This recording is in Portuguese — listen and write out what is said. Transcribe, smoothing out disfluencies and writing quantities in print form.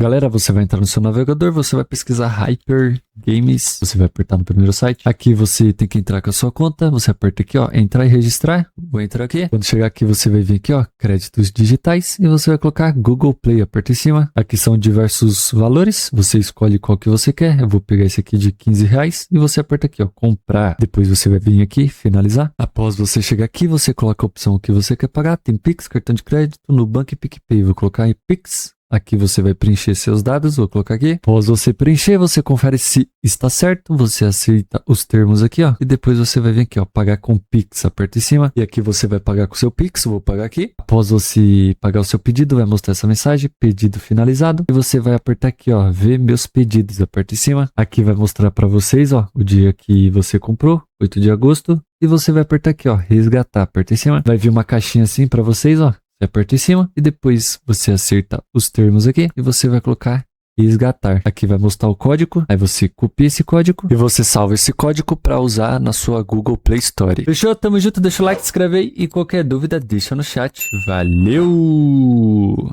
Galera, você vai entrar no seu navegador, você vai pesquisar Hyper Games, você vai apertar no primeiro site. Aqui você tem que entrar com a sua conta, você aperta aqui, ó, entrar e registrar. Vou entrar aqui. Quando chegar aqui, você vai vir aqui, ó, créditos digitais e você vai colocar Google Play, aperta em cima. Aqui são diversos valores, você escolhe qual que você quer. Eu vou pegar esse aqui de R$15 e você aperta aqui, ó, comprar. Depois você vai vir aqui, finalizar. Após você chegar aqui, você coloca a opção que você quer pagar. Tem Pix, cartão de crédito, Nubank e PicPay. Vou colocar em Pix. Aqui você vai preencher seus dados, vou colocar aqui. Após você preencher, você confere se está certo, você aceita os termos aqui, ó. E depois você vai vir aqui, ó, pagar com Pix, aperta em cima. E aqui você vai pagar com seu Pix, vou pagar aqui. Após você pagar o seu pedido, vai mostrar essa mensagem, pedido finalizado. E você vai apertar aqui, ó, ver meus pedidos, aperta em cima. Aqui vai mostrar para vocês, ó, o dia que você comprou, 8 de agosto. E você vai apertar aqui, ó, resgatar, aperta em cima. Vai vir uma caixinha assim para vocês, ó. Você aperta em cima e depois você acerta os termos aqui e você vai colocar resgatar. Aqui vai mostrar o código, aí você copia esse código e você salva esse código para usar na sua Google Play Store. Fechou? Tamo junto, deixa o like, se inscreve aí e qualquer dúvida deixa no chat. Valeu!